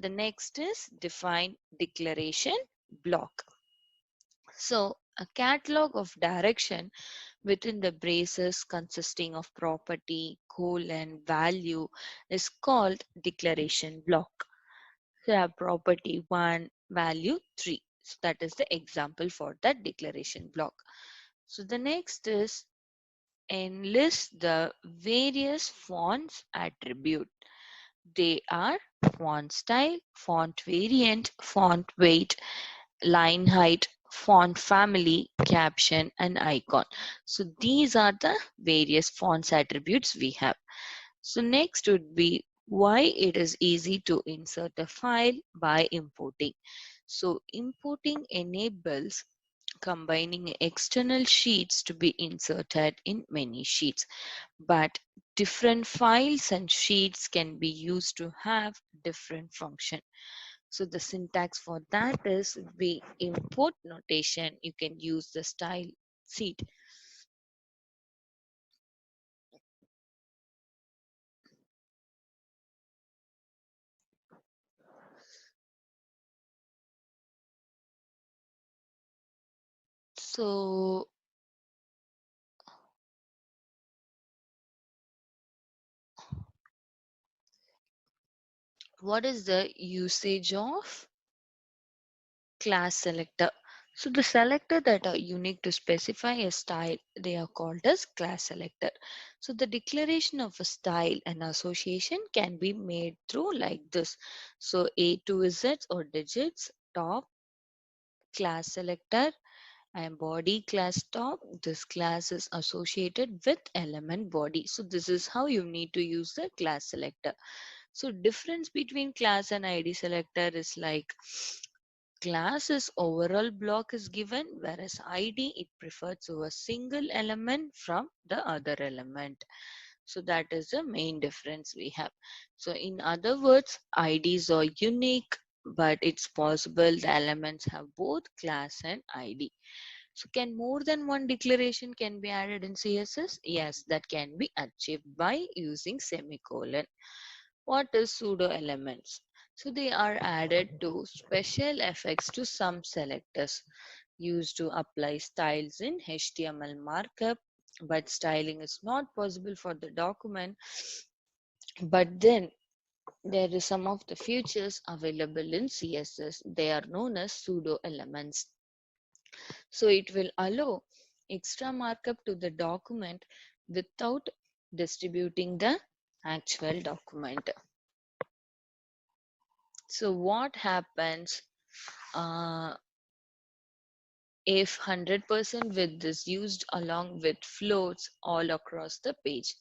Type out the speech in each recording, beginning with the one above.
The next is define declaration block. So a catalog of direction within the braces consisting of property, colon, value is called declaration block. So you have property 1, value 3. So that is the example for that declaration block. So the next is enlist the various fonts attribute. They are font style, font variant, font weight, line height, font family, caption, and icon. So these are the various fonts attributes we have. So next would be why it is easy to insert a file by importing. So importing enables combining external sheets to be inserted in many sheets, but different files and sheets can be used to have different function. So the syntax for that is we import notation. You can use the style sheet. So what is the usage of class selector? So the selector that are unique to specify a style, they are called as class selector. So the declaration of a style and association can be made through like this. So A to Z or digits, top, class selector, and body class top. This class is associated with element body. So this is how you need to use the class selector. So difference between class and ID selector is like class's overall block is given, whereas ID it prefers to a single element from the other element. So that is the main difference we have. So in other words, IDs are unique, but it's possible the elements have both class and ID. So can more than one declaration can be added in CSS? Yes, that can be achieved by using semicolon. What is pseudo elements? So they are added to special effects to some selectors used to apply styles in HTML markup, but styling is not possible for the document. But then there is some of the features available in CSS. They are known as pseudo elements. So it will allow extra markup to the document without distributing the actual document. So what happens uh, if 100% width is used along with floats all across the page?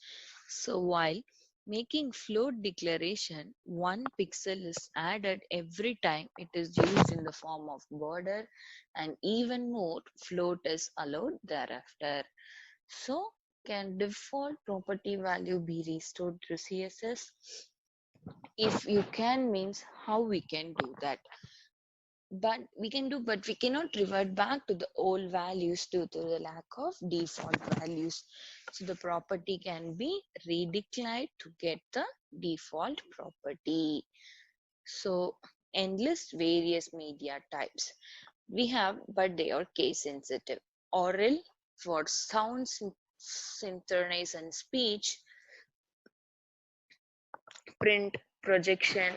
So while making float declaration, 1 pixel is added every time it is used in the form of border, and even more float is allowed thereafter. So can default property value be restored through CSS? If you can means how we can do that? But we cannot revert back to the old values due to the lack of default values. So the property can be redeclared to get the default property. So enlist various media types we have, but they are case sensitive. Oral for sound synchronized and speech, print, projection,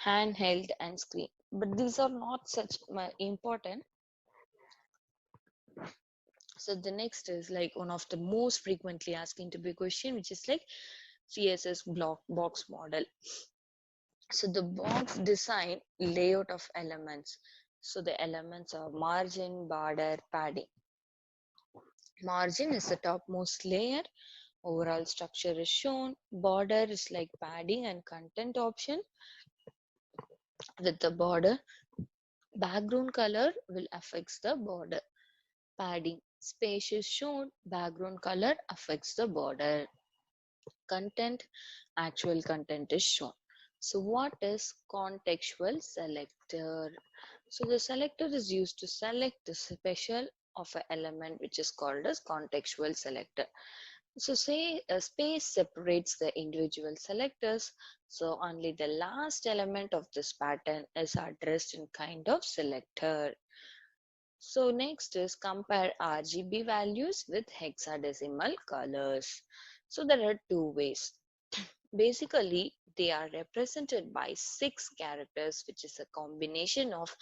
handheld, and screen. But these are not such important. So the next is like one of the most frequently asked interview question, which is like CSS block box model. So the box design layout of elements. So the elements are margin, border, padding. Margin is the topmost layer. Overall structure is shown. Border is like padding and content option with the border. Background color will affects the border. Padding space is shown. Background color affects the border. Content, actual content is shown. So what is contextual selector? So the selector is used to select the special of an element which is called as contextual selector. So say a space separates the individual selectors. So only the last element of this pattern is addressed in kind of selector. So next is compare RGB values with hexadecimal colors. So there are two ways. Basically, they are represented by 6 characters, which is a combination of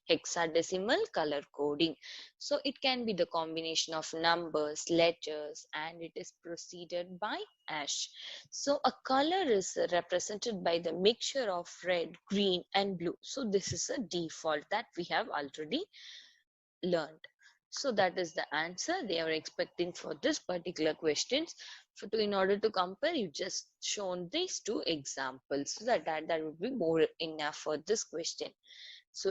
hexadecimal color coding. So it can be the combination of numbers, letters, and it is preceded by hash. So a color is represented by the mixture of red, green, and blue. So this is a default that we have already learned. So that is the answer they are expecting for this particular questions. In order to compare, you just shown these two examples. So that would be more enough for this question.